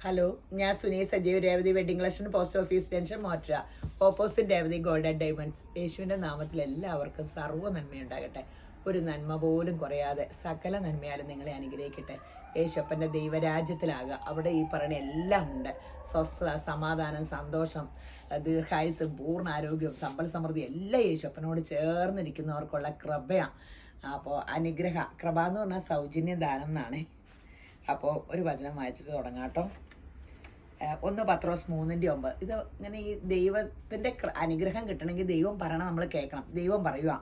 Hello, ഞാൻ Suni Sajeev Revathi wedding collection post office junction മോട്ര opposite Revathi gold and diamonds. യേശുവിൻ്റെ നാമത്തിൽ എല്ലാവർക്കും സർവ്വ നന്മയുണ്ടാകട്ടെ. ഒരു നന്മ പോലും കുറയാതെ സകല നന്മയാലും നിങ്ങളെ അനുഗ്രഹിക്കട്ടെ. യേശപ്പൻ്റെ ദൈവരാജ്യത്തിലാകുക. അവിടെ ഈ പറയുന്ന എല്ലാം ഉണ്ട്. സ്വസ്ഥത, സമാധാനം, സന്തോഷം, ദീർഘായുസ്, പൂർണ്ണ ആരോഗ്യം, സമ്പൽ സമൃദ്ധി എല്ലാം യേശപ്പനോട് ചേർന്നിരിക്കുന്നവർക്കുള്ള കൃപയാണ്. അപ്പോൾ കൃപ എന്ന് പറഞ്ഞാൽ സൗജന്യ ദാനം എന്നാണ്. അപ്പോൾ ഒരു വചനം വായിച്ചിട്ട് തുടങ്ങാം കേട്ടോ. 1 പത്രോസ് 3:9. ഇത് ഇങ്ങനെ ഈ ദൈവത്തിൻ്റെ അനുഗ്രഹം കിട്ടണമെങ്കിൽ ദൈവം പറയണം, നമ്മൾ കേൾക്കണം. ദൈവം പറയുക,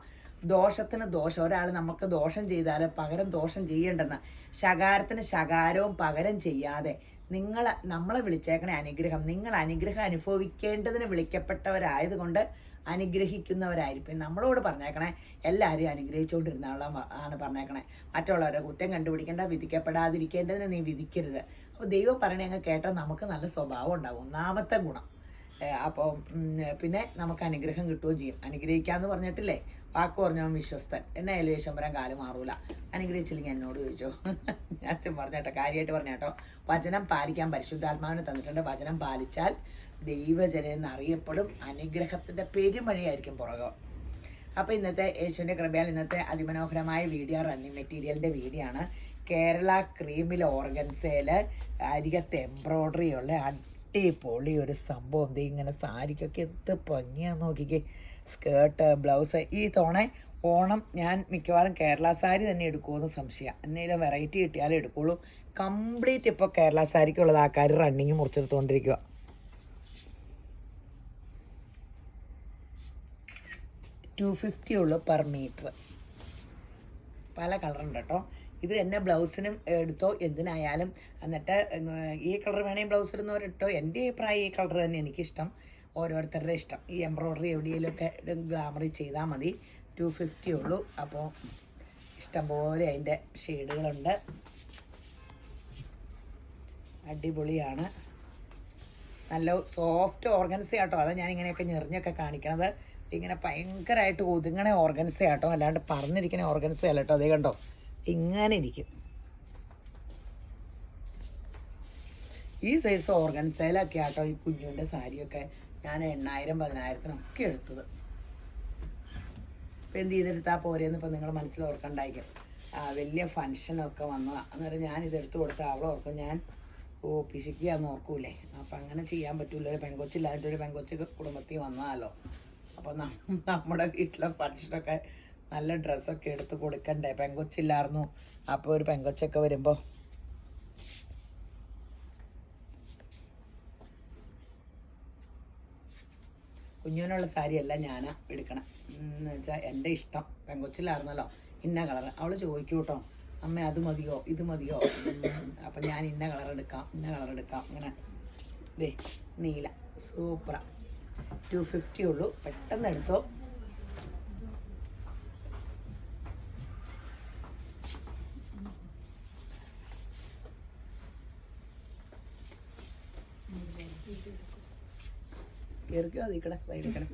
ദോഷത്തിന് ദോഷം, ഒരാൾ നമുക്ക് ദോഷം ചെയ്താൽ പകരം ദോഷം ചെയ്യേണ്ടെന്ന്, ശകാരത്തിന് ശകാരവും പകരം ചെയ്യാതെ നമ്മളെ വിളിച്ചേക്കണേ അനുഗ്രഹം. നിങ്ങൾ അനുഗ്രഹം അനുഭവിക്കേണ്ടതിന് വിളിക്കപ്പെട്ടവരായതുകൊണ്ട് അനുഗ്രഹിക്കുന്നവരായിരിക്കും. നമ്മളോട് പറഞ്ഞേക്കണേ എല്ലാവരെയും അനുഗ്രഹിച്ചുകൊണ്ടിരുന്നാളാ ആണ് പറഞ്ഞേക്കണേ. മറ്റുള്ളവരെ കുറ്റം കണ്ടുപിടിക്കേണ്ട, വിധിക്കപ്പെടാതിരിക്കേണ്ടതിന് നീ വിധിക്കരുത്. അപ്പോൾ ദൈവം പറയണേ അങ്ങ് കേട്ടാൽ നമുക്ക് നല്ല സ്വഭാവം ഉണ്ടാകും. ഒന്നാമത്തെ ഗുണം. അപ്പോൾ പിന്നെ നമുക്ക് അനുഗ്രഹം കിട്ടുകയും ചെയ്യും. അനുഗ്രഹിക്കാമെന്ന് പറഞ്ഞിട്ടില്ലേ, വാക്ക് പറഞ്ഞവൻ വിശ്വസ്തൻ. എന്നെ യേശുമ്പരാൻ കാലം മാറൂല. അനുഗ്രഹിച്ചില്ലെങ്കിൽ എന്നോട് ചോദിച്ചോ. ഞാൻ പറഞ്ഞേട്ടോ, കാര്യമായിട്ട് പറഞ്ഞേട്ടോ. വചനം പാലിക്കാൻ പരിശുദ്ധാത്മാവിനെ തന്നിട്ടുണ്ട്. വചനം പാലിച്ചാൽ ദൈവജനെന്ന് അറിയപ്പെടും. അനുഗ്രഹത്തിൻ്റെ പെരുമഴയായിരിക്കും പുറകം. അപ്പോൾ ഇന്നത്തെ യേശുവിൻ്റെ കൃപയാൽ ഇന്നത്തെ അതിമനോഹരമായ വീഡിയോ റണ്ണിങ് മെറ്റീരിയലിൻ്റെ വീഡിയോ ആണ്. കേരള ക്രീമിൽ ഓർഗൻസയിൽ അരികത്ത് എംബ്രോയ്ഡറി ഉള്ള അടിപൊളി ഒരു സംഭവം. ഇത് ഇങ്ങനെ സാരിക്കൊക്കെ എന്ത് ഭംഗിയാന്ന് നോക്കിക്കേ. Skirt, blouse. ഈ തവണ ഓണം ഞാൻ മിക്കവാറും കേരള സാരി തന്നെ എടുക്കുമെന്ന് സംശയം. എന്തെങ്കിലും വെറൈറ്റി കിട്ടിയാലേ എടുക്കുള്ളൂ. കംപ്ലീറ്റ് ഇപ്പോൾ കേരള സാരിക്കുള്ളത് ആൾക്കാർ റണ്ണിങ് മുറിച്ചെടുത്തുകൊണ്ടിരിക്കുക. $250 ഉള്ളൂ പെർ മീറ്റർ. പല കളറുണ്ട് കേട്ടോ. ഇത് എന്നെ ബ്ലൗസിനും എടുത്തോ, എന്തിനായാലും. എന്നിട്ട് ഈ കളർ വേണമെങ്കിൽ ബ്ലൗസ് ഇടുന്നവരിട്ടോ. എൻ്റെ അഭിപ്രായം ഈ കളർ തന്നെ എനിക്കിഷ്ടം. ഓരോരുത്തരുടെ ഇഷ്ടം. ഈ എംബ്രോയ്ഡറി എവിടെയെങ്കിലുമൊക്കെ ഗ്ലാമറി ചെയ്താൽ മതി. $250 ഉള്ളൂ. അപ്പോൾ ഇഷ്ടംപോലെ അതിൻ്റെ ഷെയ്ഡുകളുണ്ട്. അടിപൊളിയാണ്. നല്ല സോഫ്റ്റ് ഓർഗൻസ ആട്ടോ. അതാണ് ഞാനിങ്ങനെയൊക്കെ ഞെറിഞ്ഞൊക്കെ കാണിക്കണത്. ഇങ്ങനെ ഭയങ്കരമായിട്ട് ഒതുങ്ങണ ഓർഗൻസ ആട്ടോ, അല്ലാണ്ട് പറന്നിരിക്കണ ഓർഗൻസ അല്ല കേട്ടോ. അതേ കണ്ടോ, ഇങ്ങനെ ഇരിക്കും. ഈ സൈസ് ഓർഗൻസയിലൊക്കെ ആട്ടോ ഈ കുഞ്ഞുവിൻ്റെ സാരിയൊക്കെ ഞാൻ 8,000-10,000-ത്തിനൊക്കെ എടുത്തത്. ഇപ്പം എന്ത് ചെയ്തെടുത്താൽ പോരെയെന്ന് ഇപ്പം നിങ്ങൾ മനസ്സിൽ ഓർക്കണ്ടായിരിക്കും. വലിയ ഫങ്ഷനൊക്കെ വന്നതാണ്. അന്നേരം ഞാൻ ഇതെടുത്ത് കൊടുത്താൽ അവളെ ഓർക്കും ഞാൻ പിശിക്കുകയെന്ന് ഓർക്കൂലേ. അപ്പം അങ്ങനെ ചെയ്യാൻ പറ്റൂല. ഒരു പെങ്കൊച്ചില്ലാത്ത ഒരു പെങ്കൊച്ച് കുടുംബത്തിൽ വന്നതല്ലോ. അപ്പോൾ നമ്മുടെ വീട്ടിലെ ഫങ്ഷനൊക്കെ നല്ല ഡ്രസ്സൊക്കെ എടുത്ത് കൊടുക്കണ്ടേ. പെങ്കൊച്ചില്ലായിരുന്നു. അപ്പോൾ ഒരു പെങ്കൊച്ചൊക്കെ വരുമ്പോൾ കുഞ്ഞുവിനുള്ള സാരിയല്ല ഞാൻ എടുക്കണം എന്ന് വെച്ചാൽ എൻ്റെ ഇഷ്ടം. പെങ്കൊച്ചില്ലായിരുന്നല്ലോ ഇന്ന കളർ. അവൾ ചോദിക്കും കേട്ടോ, അമ്മ അത് മതിയോ ഇത് മതിയോ. അപ്പം ഞാൻ ഇന്ന കളർ എടുക്കാം, ഇന്ന കളർ എടുക്കാം. അങ്ങനെ ദേ നീല സൂപ്പറാ. $250 ഉള്ളൂ. പെട്ടെന്ന് എടുത്തോ. കയറിക്കോ, അതിക്കട സൈഡിൽ കിട.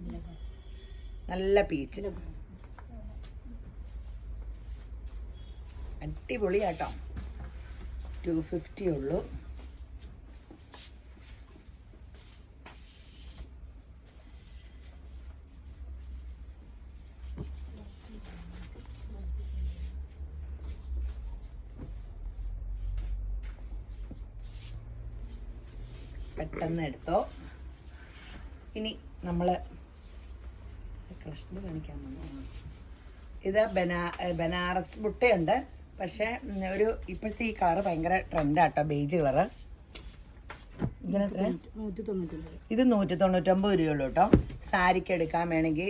നല്ല പീച്ച്, അടിപൊളിയാട്ടോ. $250 ഉള്ളൂ. പെട്ടെന്ന് എടുത്തോ. ഇനി നമ്മൾ കൃഷ്ണ കാണിക്കാൻ വന്നു. ഇത് ബനാറസ് ബുട്ടയുണ്ട്. പക്ഷേ ഒരു ഇപ്പോഴത്തെ ഈ കളറ് ഭയങ്കര ട്രെൻഡാട്ടോ, ബേജ് കളറ്. ഇതിനെത്ര? ഇത് 199 രൂപയുള്ളൂ കേട്ടോ. സാരിക്ക് എടുക്കാൻ വേണമെങ്കിൽ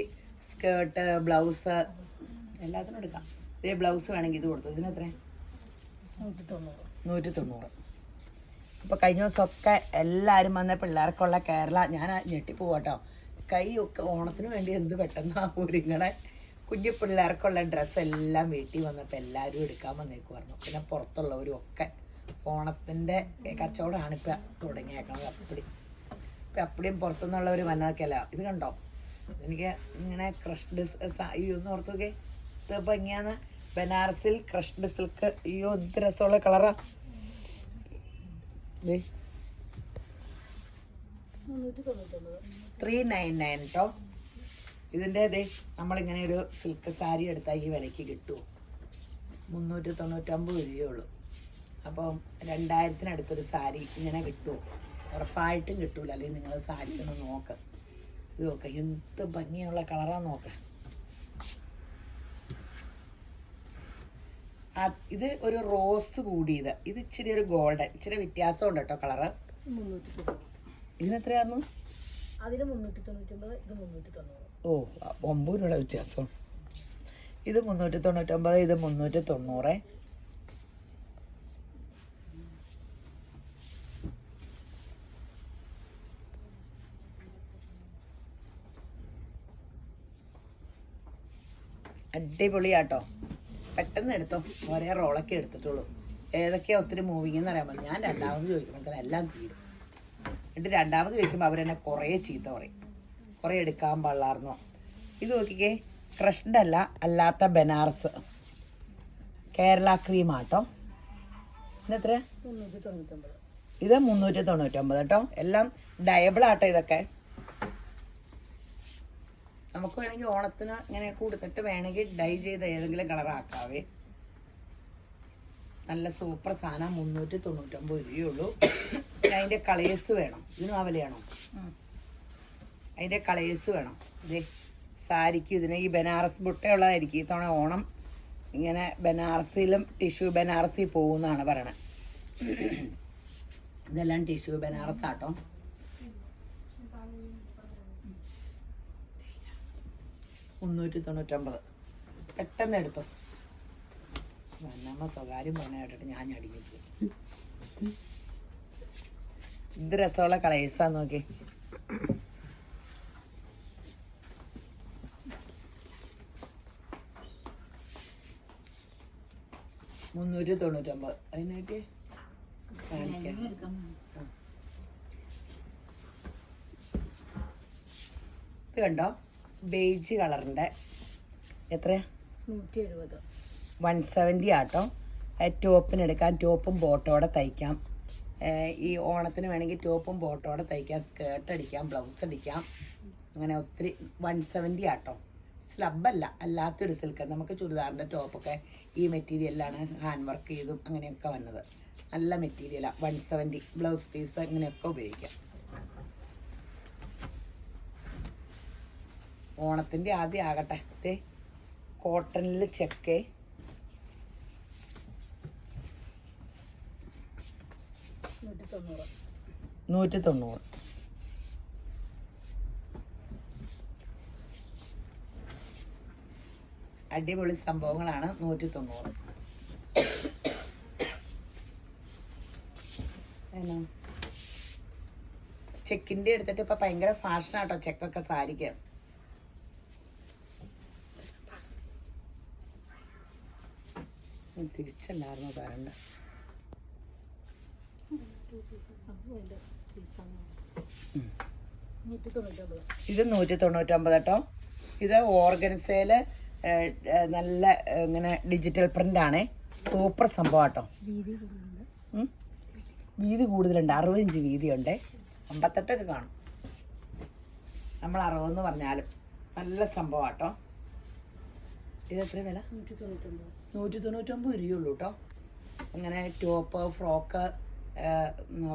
സ്കേർട്ട്, ബ്ലൗസ് എല്ലാത്തിനും എടുക്കാം. ഇതേ ബ്ലൗസ് വേണമെങ്കിൽ ഇത് കൊടുത്തു. ഇതിനെത്ര? 190. ഇപ്പോൾ കഴിഞ്ഞ ദിവസമൊക്കെ എല്ലാവരും വന്ന പിള്ളേർക്കുള്ള കേരള, ഞാൻ ഞെട്ടിപ്പോവാട്ടോ. കൈയൊക്കെ ഓണത്തിന് വേണ്ടി എന്ത് പെട്ടെന്ന് ഒരുങ്ങണേ. കുഞ്ഞു പിള്ളേർക്കുള്ള ഡ്രസ്സെല്ലാം വീട്ടിൽ വന്നപ്പോൾ എല്ലാവരും എടുക്കാൻ വന്നേക്കുമായിരുന്നു. പിന്നെ പുറത്തുള്ളവരും ഒക്കെ ഓണത്തിൻ്റെ കച്ചവടമാണ് ഇപ്പം തുടങ്ങിയേക്കണത്. ഇപ്പം അപ്പടിയും പുറത്തുനിന്നുള്ളവർ വന്നതൊക്കെയല്ല. ഇത് കണ്ടോ, എനിക്ക് ഇങ്ങനെ ക്രഷ്ഡ് ഒന്ന് ഓർത്ത് നോക്കേ. ഇത് ഭംഗിയാന്ന്. ബനാറസിൽ ക്രഷ്ഡ് സിൽക്ക്. എന്ത് രസമുള്ള കളറാ. 399 കേട്ടോ. ഇതിൻ്റെ അതെ നമ്മളിങ്ങനെ ഒരു സിൽക്ക് സാരി എടുത്താൽ ഈ വിലയ്ക്ക് കിട്ടുമോ? 399 രൂപയേ ഉള്ളൂ. അപ്പം 2000-അടുത്തൊരു സാരി ഇങ്ങനെ കിട്ടുമോ? ഉറപ്പായിട്ടും കിട്ടൂല. അല്ലെങ്കിൽ നിങ്ങൾ സാരി ഒന്ന് നോക്ക്. ഇത് നോക്കാം, എന്ത് ഭംഗിയുള്ള കളറാന്ന് നോക്കാം. ഇത് ഒരു റോസ് കൂടിയത്, ഇത് ഇച്ചിരി ഒരു ഗോൾഡൻ, ഇച്ചിരി വ്യത്യാസമുണ്ട് കേട്ടോ കളറ്. ഇതിനെത്രയായിരുന്നു? അതിന് 399, ഇത് 390. ഓ, 9 രൂപയുടെ വ്യത്യാസം. ഇത് 399, ഇത് 390. അടിപൊളിയാട്ടോ. പെട്ടെന്ന് എടുത്തോ, ഒരേ റോളൊക്കെ എടുത്തിട്ടുള്ളൂ. ഏതൊക്കെയാ ഒത്തിരി മൂവിങ് എന്ന് അറിയാൻ പറ്റില്ല. ഞാൻ രണ്ടാമത് ചോദിക്കുമ്പോഴത്തേനും എല്ലാം തീരും. എന്നിട്ട് രണ്ടാമത് ചോദിക്കുമ്പോൾ അവരെന്നെ കുറേ ചീത്ത പറയും, കുറേ എടുക്കാൻ പാടില്ലായിരുന്നോ. ഇത് നോക്കിക്കേ, ക്രഷ്ഡ് അല്ല, അല്ലാത്ത ബനാറസ് കേരള ക്രീമാട്ടോ. ഇതെത്ര? 399. ഇത് 399 കേട്ടോ. എല്ലാം ഡയബിളാട്ടോ ഇതൊക്കെ. നമുക്ക് വേണമെങ്കിൽ ഓണത്തിന് ഇങ്ങനെ കൊടുത്തിട്ട് വേണമെങ്കിൽ ഡൈ ചെയ്ത് ഏതെങ്കിലും കളർ ആക്കാവേ. നല്ല സൂപ്പർ സാധനം. 399 രൂപയുള്ളൂ. പിന്നെ അതിൻ്റെ കളേഴ്സ് വേണം. ഇതിനും ആ വിലയാണോ? അതിൻ്റെ കളേഴ്സ് വേണം. ഇതേ സാരിക്ക് ഇതിന് ഈ ബനാറസ് ബുട്ടയുള്ളതായിരിക്കും. ഈ തവണ ഓണം ഇങ്ങനെ ബനാറസിലും ടിഷ്യൂ ബനാറസിൽ പോകുമെന്നാണ് പറയണത്. ഇതെല്ലാം ടിഷ്യൂ ബനാറസ് ആട്ടോ. $399. പെട്ടെന്ന് എടുത്തോ. നമ്മ സ്വകാര്യം പറഞ്ഞ കേട്ടിട്ട് ഞാൻ അടിഞ്ഞിട്ട്. ഇത് രസമുള്ള കളേഴ്സാ നോക്കി. $399. അതിനായിട്ട് കാണിക്കാം. ഇത് കണ്ടോ, ബേജ് കളറിൻ്റെ എത്രയാ? 170. 170 ആട്ടോ. ടോപ്പിന് എടുക്കാം, ടോപ്പും ബോട്ടോടെ തയ്ക്കാം. ഈ ഓണത്തിന് വേണമെങ്കിൽ ടോപ്പും ബോട്ടോടെ തയ്ക്കാം, സ്കേർട്ട് അടിക്കാം, ബ്ലൗസ് അടിക്കാം. അങ്ങനെ ഒത്തിരി. 170 ആട്ടോ. സ്ലബല്ല, അല്ലാത്തൊരു സിൽക്ക്. നമുക്ക് ചുരിദാറിൻ്റെ ടോപ്പൊക്കെ ഈ മെറ്റീരിയലാണ് ഹാൻഡ് വർക്ക് ചെയ്തും അങ്ങനെയൊക്കെ വന്നത്. നല്ല മെറ്റീരിയലാണ്. 170. ബ്ലൗസ് പീസ് ഇങ്ങനെയൊക്കെ ഉപയോഗിക്കാം. ഓണത്തിൻ്റെ ആദ്യം ആകട്ടെ. ഇത് കോട്ടണിൽ ചെക്ക് 190. അടിപൊളി സംഭവങ്ങളാണ്. 190. ചെക്കിൻ്റെ എടുത്തിട്ട് ഇപ്പം ഭയങ്കര ഫാഷനാട്ടോ ചെക്കൊക്കെ സാരിക്ക്. തിരിച്ചല്ലായിരുന്നു തരണ്ട. ഇത് 199 കേട്ടോ. ഇത് ഓർഗൻസയിൽ നല്ല ഇങ്ങനെ ഡിജിറ്റൽ പ്രിന്റ് ആണേ. സൂപ്പർ സംഭവം കേട്ടോ. വീതി കൂടുതലുണ്ട്. 60 ഇഞ്ച് വീതിയുണ്ട്. 58 കാണും. നമ്മൾ 60 എന്ന് പറഞ്ഞാലും നല്ല സംഭവം കേട്ടോ. ഇത് എത്ര വില? 199 രൂപയുള്ളൂ കേട്ടോ. അങ്ങനെ ടോപ്പ് ഫ്രോക്ക്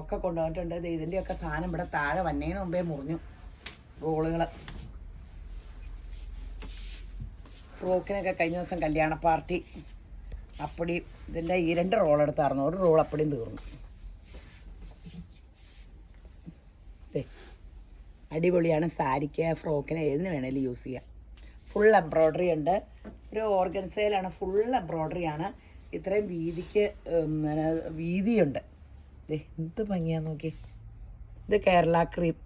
ഒക്കെ കൊണ്ടുവന്നിട്ടുണ്ട്. ഇതിൻ്റെയൊക്കെ സാധനം ഇവിടെ താഴെ വന്നതിന് മുമ്പേ മുറിഞ്ഞു. റോളുകൾ ഫ്രോക്കിനൊക്കെ കഴിഞ്ഞ ദിവസം കല്യാണ പാർട്ടി അപ്പടി ഇതിൻ്റെ ഈ 2 റോൾ എടുത്തായിരുന്നു. ഒരു റോൾ അപ്പടിയും തീർന്നു. അടിപൊളിയാണ്. സാരിക്ക് ഫ്രോക്കിന് ഏതിന് വേണേലും യൂസ് ചെയ്യാം. ഫുൾ എംബ്രോയ്ഡറി ഉണ്ട്. ഒരു ഓർഗൻസയിലാണ്. ഫുൾ എംബ്രോയ്ഡറിയാണ്. ഇത്രയും വീതിക്ക് വീതിയുണ്ട്. എന്ത് ഭംഗിയാന്ന് നോക്കി. ഇത് കേരള ക്രീം.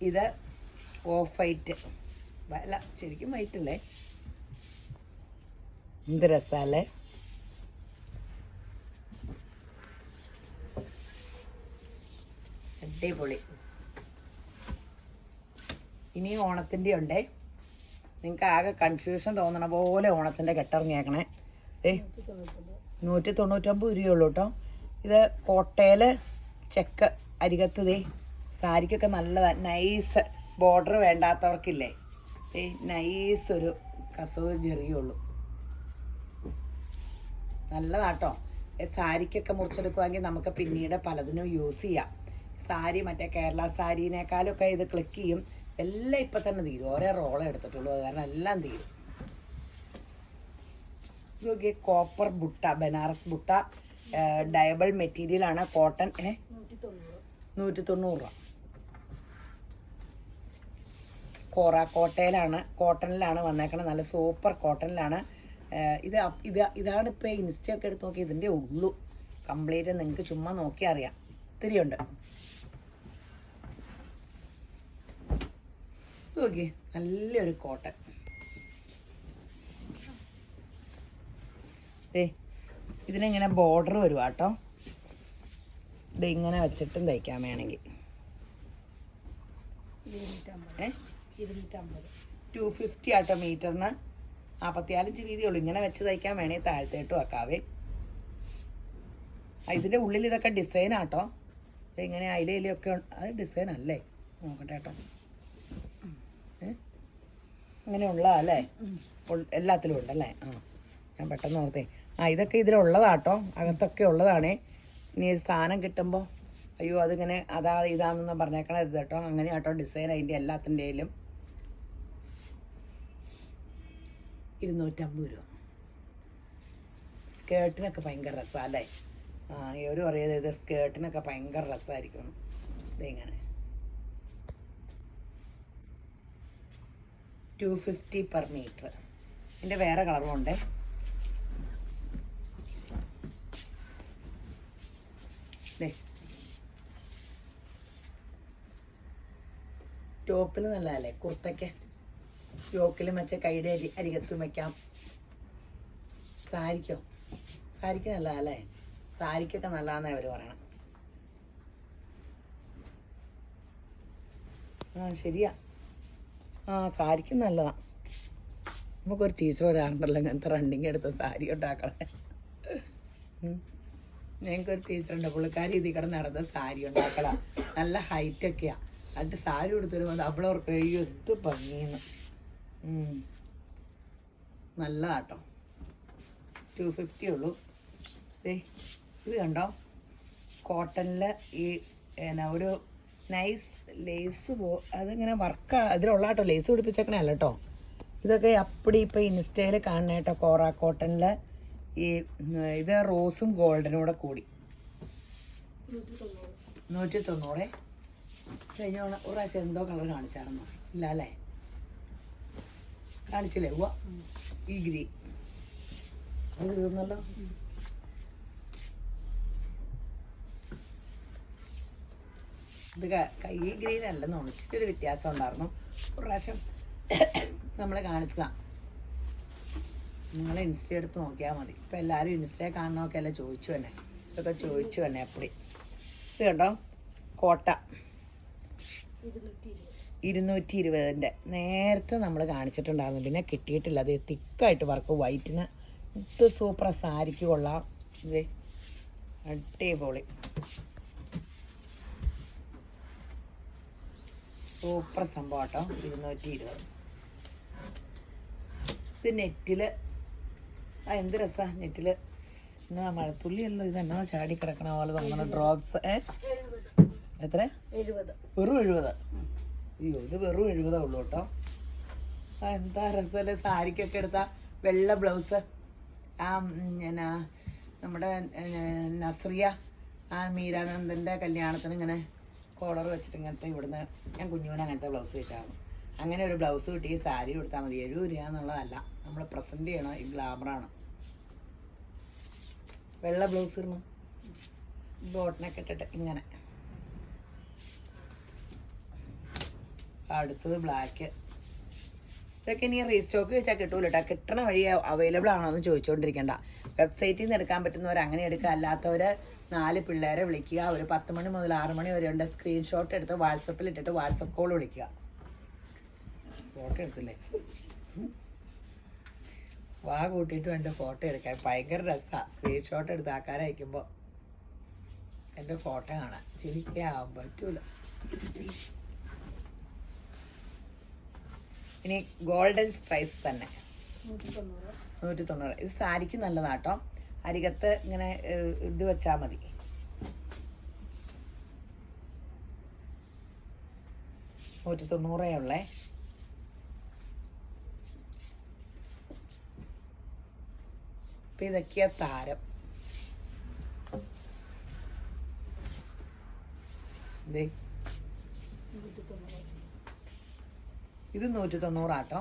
ഇത് ഓഫ് വൈറ്റ്. അല്ല, ശരിക്കും വൈറ്റ് അല്ലേ? എന്ത് രസമല്ലേ? അടിപൊളി. ഇനി ഓണത്തിൻ്റെ ഉണ്ടേ. നിങ്ങൾക്ക് ആകെ കൺഫ്യൂഷൻ തോന്നണ പോലെ ഓണത്തിൻ്റെ കെട്ടിറങ്ങിയേക്കണേ. ഏ 199 രൂപയുള്ളൂ കേട്ടോ. ഇത് കോട്ടയിൽ ചെക്ക് അരികത്ത് ദേ സാരിക്കൊക്കെ നല്ലതാണ്. നൈസ് ബോർഡർ വേണ്ടാത്തവർക്കില്ലേ, ഏ നൈസ് ഒരു കസവ് ചെറിയുള്ളൂ, നല്ലതാട്ടോ. സാരിക്കൊക്കെ മുറിച്ചെടുക്കുവാണെങ്കിൽ നമുക്ക് പിന്നീട് പലതിനും യൂസ് ചെയ്യാം. സാരി മറ്റേ കേരള സാരീനേക്കാളൊക്കെ ഇത് ക്ലിക്ക് ചെയ്യും. എല്ലാം ഇപ്പം തന്നെ തീരും. ഓരോ റോളേ എടുത്തിട്ടുള്ളൂ, അത് കാരണം എല്ലാം തീരും. ഇതൊക്കെ കോപ്പർ ബുട്ട, ബനാറസ് ബുട്ട, ഡയബിൾ മെറ്റീരിയലാണ്, കോട്ടൺ 190 രൂപ. കോട്ടണിലാണ് വന്നേക്കണത്, നല്ല സൂപ്പർ കോട്ടണിലാണ്. ഇതാണ് ഇപ്പോൾ ഇൻസ്റ്റയൊക്കെ എടുത്ത് നോക്കി, ഇതിൻ്റെ ഉള്ളു കംപ്ലീറ്റ് നിങ്ങൾക്ക് ചുമ്മാ നോക്കി അറിയാം, ഇത്തിരിയുണ്ട്. നോക്കി നല്ലൊരു കോട്ടൺ. ഇതിനിങ്ങനെ ബോർഡർ വരുക കേട്ടോ. ഇത് ഇങ്ങനെ വെച്ചിട്ടും തയ്ക്കാൻ വേണമെങ്കിൽ 250 ആട്ടോ മീറ്ററിന്. 44 ഇഞ്ച് വീതിയുള്ളൂ. ഇങ്ങനെ വെച്ച് തയ്ക്കാൻ വേണമെങ്കിൽ താഴത്തേട്ട് വെക്കാവേ. ഇതിൻ്റെ ഉള്ളിൽ ഇതൊക്കെ ഡിസൈനാട്ടോ. ഇങ്ങനെ അയിലൊക്കെ അത് ഡിസൈൻ അല്ലേ, നോക്കട്ടെ കേട്ടോ. അങ്ങനെയുള്ളതല്ലേ, എല്ലാത്തിലും ഉണ്ടല്ലേ. ഞാൻ പെട്ടെന്ന് ഓർത്തേ. ഇതൊക്കെ ഇതിലുള്ളതാട്ടോ, അകത്തൊക്കെ ഉള്ളതാണേ. ഇനി ഒരു സാധനം കിട്ടുമ്പോൾ അയ്യോ അതിങ്ങനെ ഇതാണെന്ന് പറഞ്ഞേക്കണത് ഇത് കേട്ടോ. അങ്ങനെ കേട്ടോ ഡിസൈൻ അതിൻ്റെ എല്ലാത്തിൻ്റെയിലും. 250 രൂപ. സ്കേർട്ടിനൊക്കെ ഭയങ്കര രസമല്ലേ. ഇവർ പറയുന്നത് ഇത് സ്കേർട്ടിനൊക്കെ ഭയങ്കര രസമായിരിക്കും. ഇതിങ്ങനെ 250 പെർ മീറ്റർ. ഇതിൻ്റെ വേറെ കളറും ഉണ്ടേ. ടോപ്പിന് നല്ലതല്ലേ, കുർത്തയ്ക്ക് യോക്കിലും വെച്ച കൈയുടെ അരികത്തും വയ്ക്കാം. സാരിക്ക് നല്ലതല്ലേ, സാരിക്കൊക്കെ നല്ലതാണെന്ന് അവർ പറയണം. ശരിയാ, സാരിക്ക് നല്ലതാണ്. നമുക്കൊരു ടീച്ചർ വരാറുണ്ടല്ലോ ഇങ്ങനത്തെ റണ്ണിങ് എടുത്ത് സാരി ഉണ്ടാക്കണേ. ഞങ്ങൾക്കൊരു ടീച്ചറുണ്ട്, പുള്ളിക്കാരി ഇതിൽ കിടന്ന് നടന്ന സാരി ഉണ്ടാക്കണം. നല്ല ഹൈറ്റൊക്കെയാണ്. എന്നിട്ട് സാരി കൊടുത്തു വരുമ്പോൾ അവളവർക്ക് എന്ത് ഭംഗിയെന്ന്. നല്ലതാട്ടോ. 250 ഉള്ളൂ. ഇത് കണ്ടോ, കോട്ടണിൽ ഈ ഒരു നൈസ് ലേസ് അതിങ്ങനെ വർക്ക് അതിലുള്ള കേട്ടോ. ലേസ് പിടിപ്പിച്ചേക്കണേ അല്ല കേട്ടോ. ഇതൊക്കെ അപ്പടി ഇപ്പോൾ ഇൻസ്റ്റയിൽ കാണണ കേട്ടോ. കോട്ടണിൽ ഇത് റോസും ഗോൾഡനും കൂടെ കൂടി 190. കഴിഞ്ഞ ഒരു പ്രാവശ്യം എന്തോ കളർ കാണിച്ചായിരുന്നു, ഇല്ല അല്ലേ? കാണിച്ചില്ലേ? ഈ ഗ്രീൻ അത് തീർന്നല്ലോ. ഇത് ഈ ഗ്രീൻ അല്ലെന്ന് ഒണിച്ചിട്ടൊരു വ്യത്യാസം ഉണ്ടായിരുന്നു. ഒരു പ്രാവശ്യം നമ്മൾ കാണിച്ചതാണ്. നിങ്ങൾ ഇൻസ്റ്റ എടുത്ത് നോക്കിയാൽ മതി. ഇപ്പം എല്ലാവരും ഇൻസ്റ്റയിൽ കാണണമൊക്കെ അല്ലേ ചോദിച്ചു തന്നെ. ഇതൊക്കെ ചോദിച്ചു തന്നെ അപ്പടി. ഇത് കണ്ടോ, കോട്ട 220. നേരത്തെ നമ്മൾ കാണിച്ചിട്ടുണ്ടായിരുന്നു, പിന്നെ കിട്ടിയിട്ടില്ല. അത് തിക്കായിട്ട് വർക്ക് വൈറ്റിന് ഇത് സൂപ്പർ സാരിക്ക് കൊള്ളാം. ഇത് അടിപൊളി സൂപ്പർ സംഭവം കേട്ടോ. 220. ഇത് നെറ്റിൽ എന്ത് രസമാണ് നെറ്റിൽ. എന്നാ മഴത്തുള്ളിയല്ലോ ഇത്, എന്നാ ചാടി കിടക്കണ പോലെ തോന്നണ ഡ്രോപ്സ്. എത്ര? വെറും 70. അയ്യോ ഇത് വെറും 70 ഉള്ളൂ കേട്ടോ. എന്താ രസമല്ലേ സാരിക്കൊക്കെ എടുത്ത വെള്ള ബ്ലൗസ്. എന്നാ നമ്മുടെ നസ്രിയ മീരാനന്ദൻ്റെ കല്യാണത്തിന് ഇങ്ങനെ കോളർ വെച്ചിട്ട് ഇങ്ങനത്തെ ഇവിടുന്ന് ഞാൻ കുഞ്ഞുവിന് അങ്ങനത്തെ ബ്ലൗസ് വെച്ചായിരുന്നു. അങ്ങനെ ഒരു ബ്ലൗസ് കിട്ടി സാരി കൊടുത്താൽ മതി. 70 രൂപ എന്നുള്ളതല്ല, നമ്മൾ പ്രസൻറ്റ് ചെയ്യണം. ഈ ഗ്ലാമറാണ്. വെള്ള ബ്ലൗസ് ഇടണം, ബോട്ടിനൊക്കെ ഇട്ടിട്ട് ഇങ്ങനെ. അടുത്തത് ബ്ലാക്ക്. ഇതൊക്കെ ഇനി റീസ്റ്റോക്ക് വെച്ചാൽ കിട്ടൂല കേട്ടോ. കിട്ടണ വഴി അവൈലബിൾ ആണോ എന്ന് ചോദിച്ചുകൊണ്ടിരിക്കേണ്ട. വെബ്സൈറ്റിൽ നിന്ന് എടുക്കാൻ പറ്റുന്നവർ അങ്ങനെ എടുക്കുക. അല്ലാത്തവർ 4 പിള്ളേരെ വിളിക്കുക. ഒരു 10 മണി മുതൽ 6 മണി വരെ ഉണ്ട്. സ്ക്രീൻഷോട്ട് എടുത്ത് വാട്സപ്പിൽ ഇട്ടിട്ട് വാട്സപ്പ് കോൾ വിളിക്കുക. ഫോട്ടോ എടുത്തില്ലേ? വാ കൂട്ടിയിട്ട് വേണ്ട ഫോട്ടോ എടുക്കാൻ. ഭയങ്കര രസമാണ്. സ്ക്രീൻഷോട്ട് എടുത്ത് ആക്കാരെ അയക്കുമ്പോൾ എൻ്റെ ഫോട്ടോ കാണാൻ ചിരിക്കാൻ പറ്റൂല. ഇനി ഗോൾഡൻ സ്ട്രൈസ് തന്നെ 190. 190. ഇത് സാരിക്ക് നല്ലതാട്ടോ. അരികത്ത് ഇങ്ങനെ ഇത് വെച്ചാൽ മതി. $190 അപ്പം ഇതൊക്കെയാ താരം. ദേ 190. ഇത് 190 ആട്ടോ.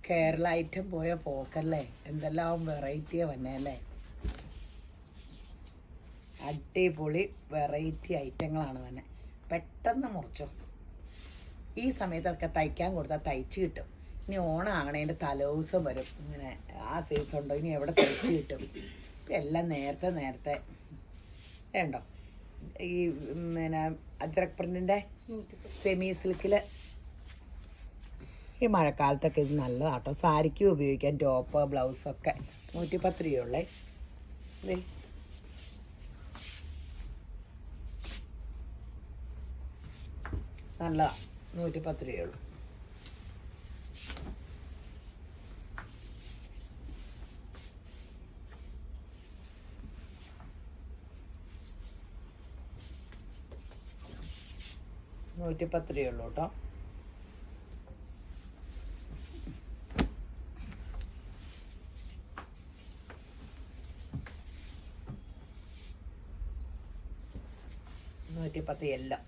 കേരള ഐറ്റം പോയ പോക്കല്ലേ, എന്തെല്ലാം വെറൈറ്റിയാ വന്നേ അല്ലേ. അടിപൊളി വെറൈറ്റി ഐറ്റങ്ങളാണ് വന്നെ. പെട്ടെന്ന് മുറിച്ചോ. ഈ സമയത്തൊക്കെ തയ്ക്കാൻ കൊടുത്താൽ തയ്ച്ച് കിട്ടും. ഇനി ഓണാകണേൻ്റെ തലേദിവസം വരും ഇങ്ങനെ ആ സൈസ് ഉണ്ടോ, ഇനി എവിടെ തയ്ച്ച് കിട്ടും. എല്ലാം നേരത്തെ വേണ്ടോ. ഈ പിന്നെ അജ്രക് പ്രിൻറ്റിൻ്റെ സെമി സിൽക്കിൽ ഈ മഴക്കാലത്തൊക്കെ ഇത് നല്ലതാട്ടോ. സാരിക്കും ഉപയോഗിക്കാം. ടോപ്പ് ബ്ലൗസൊക്കെ 110 രൂപയുള്ളേ. ഇതേ നല്ലതാണ്. 110 രൂപയുള്ളൂ. $110 കേട്ടോ. എല്ലാം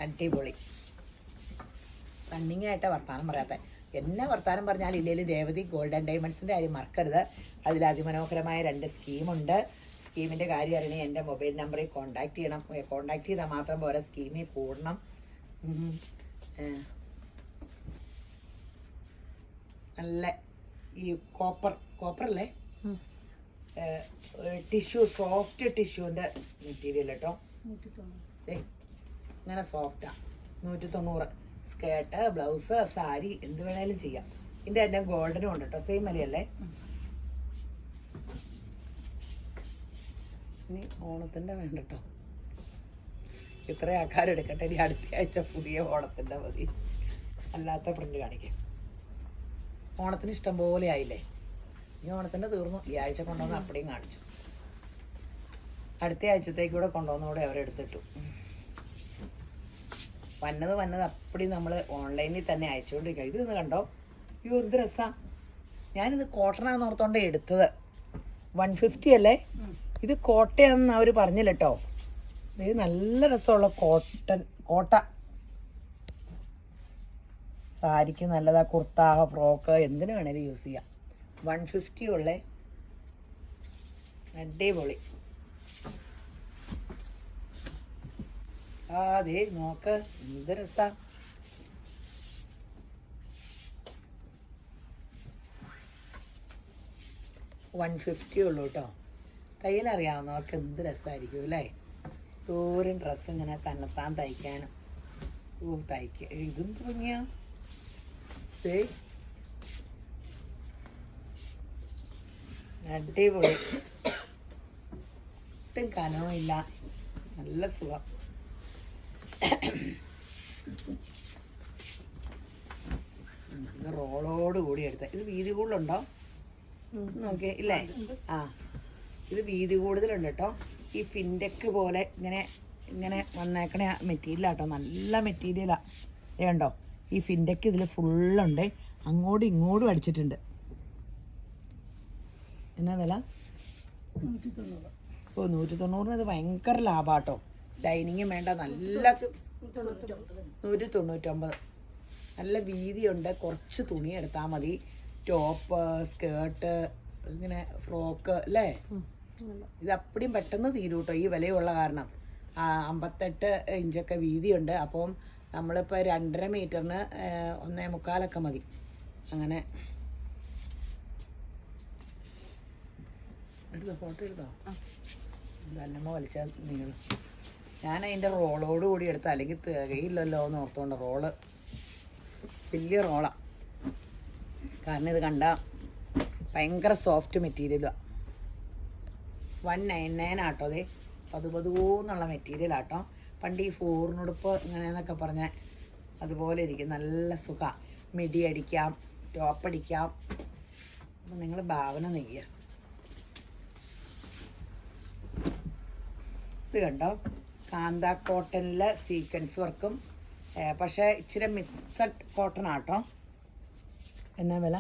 അടിപൊളി. റണ്ണിങ്ങായിട്ട് വർത്താനം പറയാത്ത എന്നെ വർത്താനം പറഞ്ഞാൽ ഇല്ലെങ്കിലും രേവതി ഗോൾഡൻ ഡയമണ്ട്സിൻ്റെ കാര്യം മറക്കരുത്. അതിൽ അതിമനോഹരമായ 2 സ്കീമുണ്ട്. സ്കീമിൻ്റെ കാര്യം അറിയണേ എൻ്റെ മൊബൈൽ നമ്പറിൽ കോൺടാക്റ്റ് ചെയ്യണം. കോൺടാക്റ്റ് ചെയ്താൽ മാത്രം പോരാ, സ്കീമിൽ കൂടണം. നല്ല ഈ കോപ്പറല്ലേ ടിഷ്യൂ, സോഫ്റ്റ് ടിഷ്യൂൻ്റെ മെറ്റീരിയൽ കേട്ടോ. 190. ഇങ്ങനെ സോഫ്റ്റാണ്. 190. സ്കേർട്ട്, ബ്ലൗസ്, സാരി എന്ത് വേണേലും ചെയ്യാം. ഇതിൻ്റെ തന്നെ ഗോൾഡനും ഉണ്ട് കേട്ടോ. സെയിം അല്ലേ. ഇനി ഓണത്തിൻ്റെ വേണ്ട കേട്ടോ. ഇത്ര ആൾക്കാർ എടുക്കട്ടെ. ഇനി അടുത്ത ആഴ്ച പുതിയ ഓണത്തിൻ്റെ മതി. അല്ലാത്ത പ്രിൻ്റ് കാണിക്കാം. ഓണത്തിന് ഇഷ്ടം പോലെ ആയില്ലേ. ഈ ഓണത്തിൻ്റെ തീർന്നു. ഈ ആഴ്ച കൊണ്ടുവന്ന് അപ്പടിയും കാണിച്ചു. അടുത്ത ആഴ്ചത്തേക്ക് കൂടെ കൊണ്ടുവന്നൂടെ അവരെടുത്തിട്ടു. വന്നത് അപ്പടി നമ്മൾ ഓൺലൈനിൽ തന്നെ അയച്ചുകൊണ്ടിരിക്കുക. ഇതൊന്ന് കണ്ടോ. എന്ത് രസമാണ്. ഞാനിത് കോട്ടനാന്ന് ഓർത്തോണ്ട് എടുത്തത്. 150 അല്ലേ. ഇത് കോട്ടയാണെന്ന് അവർ പറഞ്ഞില്ല കേട്ടോ. ഇത് നല്ല രസമുള്ള കോട്ട സാരിക്ക് നല്ലതാ. കുർത്ത, ഫ്രോക്ക് എന്തിനു വേണേലും യൂസ് ചെയ്യാം. 150 ഉള്ളേ. അടിപൊളി. അതെ നോക്ക് എന്ത് രസാ. $150 ഉള്ളൂ കേട്ടോ. തയ്യലറിയാവുന്നവർക്ക് എന്ത് രസമായിരിക്കും അല്ലേ. ദൂരം ഡ്രസ്സ് ഇങ്ങനെ തന്നെത്താൻ തയ്ക്കാനും. ഇതും തുടങ്ങിയ അടിപൊളി. ഒട്ടും കനവുമില്ല. നല്ല സുഖം. ഇത് റോളോട് കൂടി എടുത്ത. ഇത് വീതി കൂടുതലുണ്ടോ നോക്കിയേ ഇല്ലേ. ഇത് വീതി കൂടുതലുണ്ട് കേട്ടോ. ഈ ഫിൻഡെക്ക് പോലെ ഇങ്ങനെ വന്നേക്കണ മെറ്റീരിയലാട്ടോ. നല്ല മെറ്റീരിയലാണ്. കണ്ടോ. ഈ ഫിൻഡെക്ക് ഇതിൽ ഫുള്ളുണ്ട്. അങ്ങോട്ടും ഇങ്ങോട്ടും അടിച്ചിട്ടുണ്ട്. എന്നാ വില? 190. 190. ഇത് ഭയങ്കര ലാഭാട്ടോ. ലൈനിങ്ങും വേണ്ട. നല്ല 199. നല്ല വീതിയുണ്ട്. കുറച്ച് തുണി എടുത്താൽ മതി. ടോപ്പ്, സ്കേർട്ട്, ഇങ്ങനെ ഫ്രോക്ക് അല്ലേ. ഇത് അപ്പടിയും പെട്ടെന്ന് തീരും കേട്ടോ. ഈ വിലയുള്ള കാരണം. 58 ഇഞ്ചൊക്കെ വീതിയുണ്ട്. അപ്പം നമ്മളിപ്പോൾ 2.5 മീറ്ററിന് 1.25 മതി. അങ്ങനെ എടുത്തോ. ഫോട്ടോ എടുത്തോ. തന്നമ്മ വലിച്ചാൽ നീളും. ഞാൻ അതിൻ്റെ റോളോട് കൂടി എടുത്ത, അല്ലെങ്കിൽ തികയില്ലല്ലോ എന്ന് ഓർത്തുകൊണ്ട്. റോള് വലിയ റോളാണ്. കാരണം ഇത് കണ്ട ഭയങ്കര സോഫ്റ്റ് മെറ്റീരിയലാണ്. 199 ആട്ടോ. അതെ, പതുപതൂന്നുള്ള മെറ്റീരിയൽ ആട്ടോ. പണ്ട് ഈ ഫോറിനുടുപ്പ് ഇങ്ങനെയെന്നൊക്കെ പറഞ്ഞാൽ അതുപോലെ ഇരിക്കും. നല്ല സുഖം. മിഡി അടിക്കാം, ടോപ്പ് അടിക്കാം. അപ്പം നിങ്ങൾ ഭാവന നെയ്യുക. ഇത് കണ്ടോ, കാന്ത കോട്ടണിൽ സീക്വൻസ് വർക്കും, പക്ഷേ ഇച്ചിരി മിക്സഡ് കോട്ടൺ ആട്ടോ. എന്നാ വില?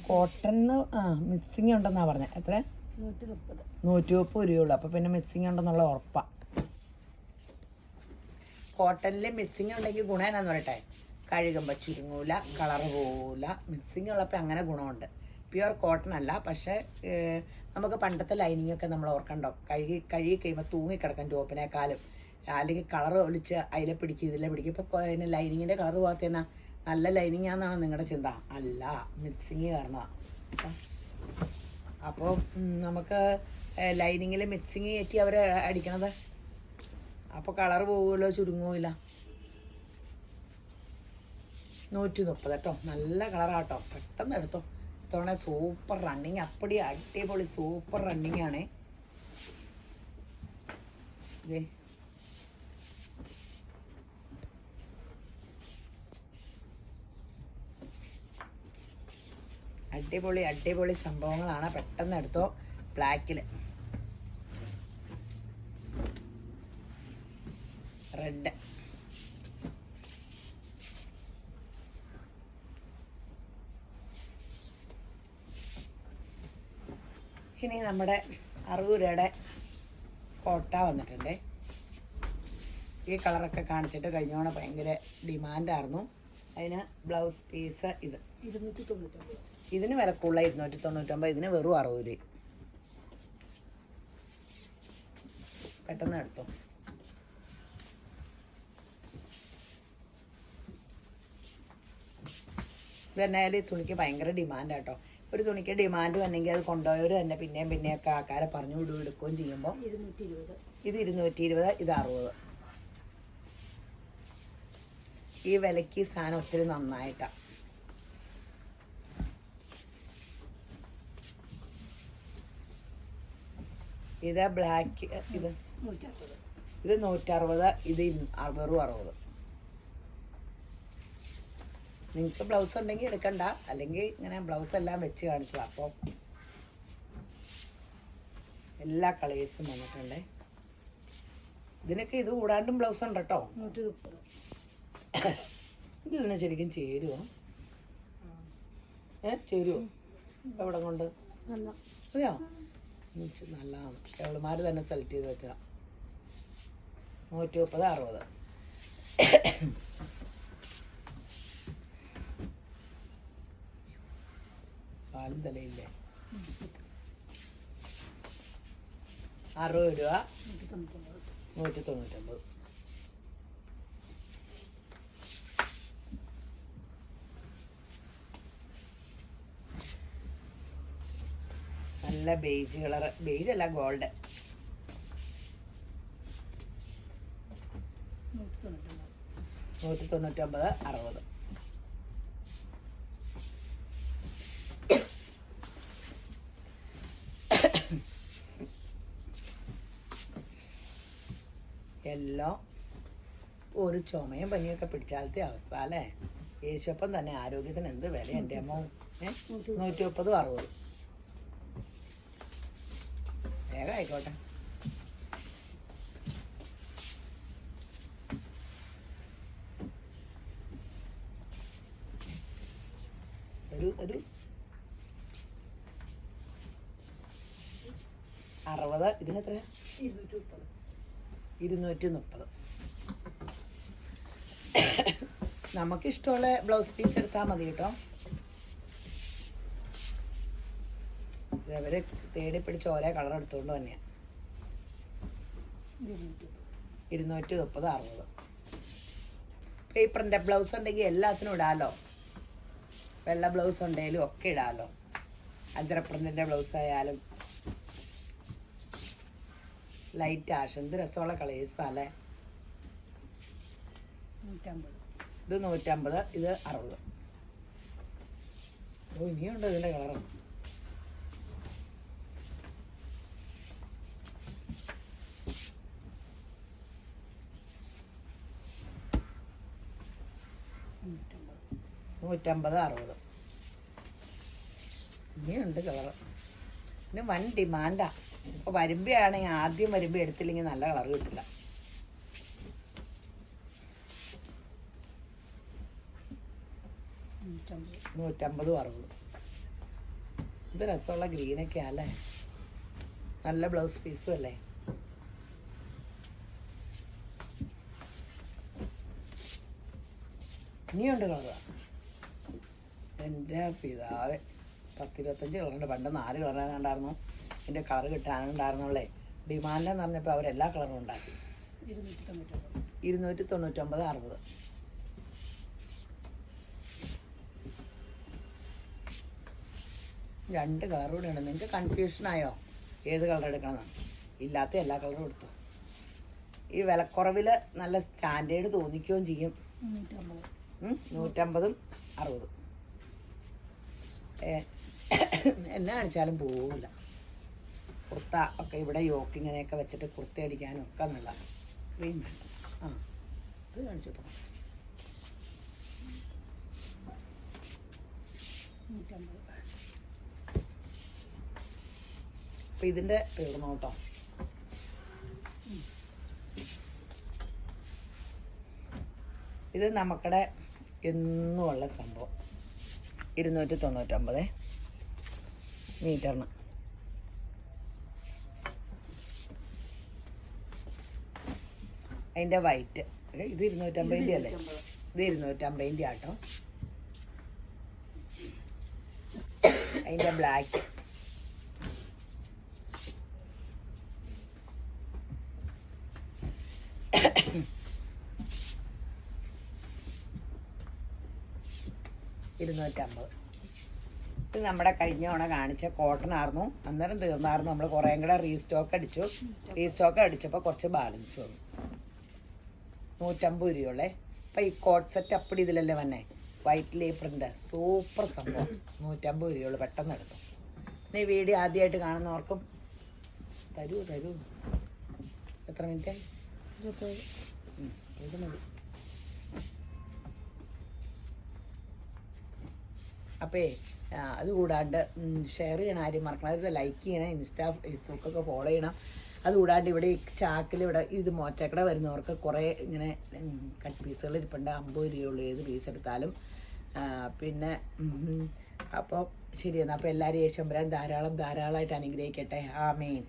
കോട്ടണിന് മിക്സിങ് ഉണ്ടെന്നാണ് പറഞ്ഞത്. എത്ര? 130 രൂപയുള്ളൂ. അപ്പോൾ പിന്നെ മിക്സിങ് ഉണ്ടെന്നുള്ള ഉറപ്പാണ്. കോട്ടണിൽ മിക്സിങ് ഉണ്ടെങ്കിൽ ഗുണം എന്നാന്ന് പറയട്ടെ, കഴുകുമ്പോൾ ചുരുങ്ങൂല, കളറ് പോവില്ല. മിക്സിങ് ഉള്ളപ്പോൾ അങ്ങനെ ഗുണമുണ്ട്. പ്യുവർ കോട്ടൺ അല്ല, പക്ഷേ നമുക്ക് പണ്ടത്തെ ലൈനിങ്ങൊക്കെ നമ്മൾ ഓർക്കണ്ടോ, കഴുകി കഴിയുമ്പോൾ തൂങ്ങിക്കിടക്കാൻ ടോപ്പിനേക്കാളും. അല്ലെങ്കിൽ കളർ ഒലിച്ച് അതിലെ പിടിക്കും ഇതിലെ പിടിക്കും. ഇപ്പോൾ അതിന് ലൈനിങ്ങിൻ്റെ കളർ പോകാത്തന്നെ നല്ല ലൈനിങ് ആണെന്നാണ് നിങ്ങളുടെ ചിന്ത. അല്ല, മിക്സിങ് കാരണമാണ്. അപ്പോൾ നമുക്ക് ലൈനിങ്ങിൽ മിക്സിങ് കയറ്റി അവർ അടിക്കണത്. അപ്പോൾ കളർ പോകുമല്ലോ, ചുരുങ്ങുമില്ല. 130 കേട്ടോ. നല്ല കളറാട്ടോ. പെട്ടെന്ന് എടുത്തോ. ഇത്തവണ സൂപ്പർ റണ്ണിങ്, അപ്പടി അടിപൊളി സൂപ്പർ റണ്ണിങ് ആണേ. ഇതേ അടിപൊളി അടിപൊളി സംഭവങ്ങളാണ്. പെട്ടെന്ന് എടുത്തോ. ബ്ലാക്കിൽ റെഡ്, ഇനി നമ്മുടെ 60 രൂപയുടെ കോട്ട വന്നിട്ടുണ്ട്. ഈ കളറൊക്കെ കാണിച്ചിട്ട് കഴിഞ്ഞോണ ഭയങ്കര ഡിമാൻഡായിരുന്നു. അതിന് ബ്ലൗസ് പീസ് ഇത് 299. ഇതിന് വിലക്കുള്ള 299, ഇതിന് വെറും 60 രൂപ. പെട്ടെന്ന് എടുത്തോ. ഇത് തന്നെ ഈ തുണിക്ക് ഭയങ്കര ഡിമാൻഡാട്ടോ. ഒരു തുണിക്ക് ഡിമാൻഡ് വന്നെങ്കിൽ അത് കൊണ്ടുപോയവർ തന്നെ പിന്നെയൊക്കെ ആൾക്കാരെ പറഞ്ഞു എടുക്കുകയും ചെയ്യുമ്പോൾ 220. ഇത് 220, ഇത് 60. ഈ വിലയ്ക്ക് ഈ സാധനം ഒത്തിരി നന്നായിട്ടാണ്. ഇത് ബ്ലാക്ക്, ഇത് 160. ഇത് 160, ഇത് വെറും 60. നിങ്ങൾക്ക് ബ്ലൗസ് ഉണ്ടെങ്കിൽ എടുക്കണ്ട, അല്ലെങ്കിൽ ഇങ്ങനെ ബ്ലൗസ് എല്ലാം വെച്ച് കാണിച്ചത്. അപ്പോൾ എല്ലാ കളേഴ്സും വന്നിട്ടുണ്ട്. ഇതിനൊക്കെ ഇത് കൂടാണ്ടും ബ്ലൗസ് ഉണ്ട് കേട്ടോ. 130. ഇതിന് ശരിക്കും ചേരുമോ? ചേരുമോ? എവിടെ കൊണ്ട്? നല്ല അറിയോ? നല്ലതാണ്. എവളുമാർ തന്നെ സെലക്ട് ചെയ്ത് വെച്ചാൽ 130, 60. കാലും തലയില്ലേ? 60 രൂപ, 199. നല്ല ബേജ് കളർ, ബേജ് അല്ല ഗോൾഡ്. 199, 60. എല്ലാം ഒരു ചുമയും പനിയൊക്കെ പിടിച്ചാലത്തെ അവസ്ഥ അല്ലേ? യേശുപ്പം തന്നെ ആരോഗ്യത്തിന് എന്ത് വില എൻ്റെ അമ്മ. 130, 60. വേഗം ആയിക്കോട്ടെ. ഒരു 60. ഇതിനെത്ര? 230. നമുക്കിഷ്ടമുള്ള ബ്ലൗസ് പീസ് എടുത്താൽ മതി കേട്ടോ. ഇവര് തേടി പിടിച്ച് ഓരോ കളർ എടുത്തുകൊണ്ട് തന്നെയാണ്. 230, 60. പേപ്പറിൻ്റെ ബ്ലൗസ് ഉണ്ടെങ്കിൽ എല്ലാത്തിനും ഇടാമല്ലോ. വെള്ള ബ്ലൗസ് ഉണ്ടെങ്കിലും ഒക്കെ ഇടാമല്ലോ. അജറ പ്രിന്റിൻ്റെ ബ്ലൗസ് ആയാലും. ലൈറ്റ് ആഷ്, എന്ത് രസമുള്ള കളേഴ്സാല്ലേ. ഇത് 150, ഇത് 60. ഓ ഇനിയുണ്ട് ഇതിൻ്റെ കളറ്. മുന്നൂറ്റമ്പത് 150, 60. ഇനിയുണ്ട് കളറ്. പിന്നെ വൻ ഡിമാൻഡാ. അപ്പോൾ വരുമ്പോഴാണെങ്കിൽ ആദ്യം വരുമ്പോൾ എടുത്തില്ലെങ്കിൽ നല്ല കളർ കിട്ടില്ല. മുന്നൂറ്റമ്പത് 150, 60. ഇത് രസമുള്ള ഗ്രീനൊക്കെയാ അല്ലേ? നല്ല ബ്ലൗസ് പീസും അല്ലേ? ഇനിയുണ്ട് കളർ. എൻ്റെ പിതാവ് 10-25 കളറുണ്ട്. പണ്ട് 4 കളറാണ് കണ്ടായിരുന്നു. എൻ്റെ കളർ കിട്ടാനുണ്ടായിരുന്നുള്ളേ. ഡിമാൻഡെന്ന് പറഞ്ഞപ്പോൾ അവരെല്ലാ കളറും ഉണ്ടാക്കി. 299, 60. രണ്ട് കളർ കൂടെ ഉണ്ട്. നിങ്ങൾക്ക് കൺഫ്യൂഷനായോ ഏത് കളർ എടുക്കണമെന്ന്? ഇല്ലാത്ത എല്ലാ കളറും എടുത്തു. ഈ വിലക്കുറവിൽ നല്ല സ്റ്റാൻഡേർഡ് തോന്നിക്കുകയും ചെയ്യും. 150, 60. എന്നാ കാണിച്ചാലും പോവില്ല. കുർത്ത ഒക്കെ ഇവിടെ യോക്ക് ഇങ്ങനെയൊക്കെ വെച്ചിട്ട് കുർത്ത അടിക്കാനും ഒക്കെ നല്ല ക്രീം വേണ്ട. ആ ഇത് കാണിച്ചിട്ടോ. 150. അപ്പം ഇതിൻ്റെ തീർന്നു കേട്ടോ. ഇത് നമുക്കടെ എന്നുമുള്ള സംഭവം. 299 മീറ്ററിന്. അതിൻ്റെ വൈറ്റ് ഇത് 250 അല്ലേ? ഇത് 250 ആട്ടോ. അതിൻ്റെ ബ്ലാക്ക് $250. ഇത് നമ്മുടെ കഴിഞ്ഞ തവണ കാണിച്ച കോട്ടൺ ആയിരുന്നു. അന്നേരം തീർന്നായിരുന്നു. നമ്മൾ കുറേയും കൂടെ റീസ്റ്റോക്ക് അടിച്ചു. റീസ്റ്റോക്ക് അടിച്ചപ്പോൾ കുറച്ച് ബാലൻസ് വന്നു. 150 രൂപയുള്ളേ. അപ്പം ഈ കോട്ട് സെറ്റ് അപ്പടി ഇതിലല്ലേ വന്നെ, വൈറ്റ് ലേ പ്രിൻ്റ്, സൂപ്പർ സംഭവം. 150 രൂപയുള്ളൂ. പെട്ടെന്ന് എടുത്തു. പിന്നെ ഈ വീഡിയോ ആദ്യമായിട്ട് കാണുന്നവർക്കും തരൂ. എത്ര മിനിറ്റായി? ഇത് മതി. അപ്പേ അത് കൂടാണ്ട് ഷെയർ ചെയ്യണ ആരും മറക്കണം. അത് ലൈക്ക് ചെയ്യണം, ഫേസ്ബുക്കൊക്കെ ഫോളോ ചെയ്യണം. അതുകൂടാണ്ട് ഇവിടെ ഈ ചാക്കിൽ ഇവിടെ ഇത് മോറ്റക്കട വരുന്നവർക്ക് കുറേ ഇങ്ങനെ കട്ട് പീസുകൾ ഇരിപ്പുണ്ട്. 50 രൂപയുള്ളൂ ഏത് പീസ് എടുത്താലും. പിന്നെ അപ്പോൾ ശരി എന്നാൽ അപ്പോൾ എല്ലാവരും യേശുമ്പരാൻ ധാരാളമായിട്ട് അനുഗ്രഹിക്കട്ടെ. ആമേൻ.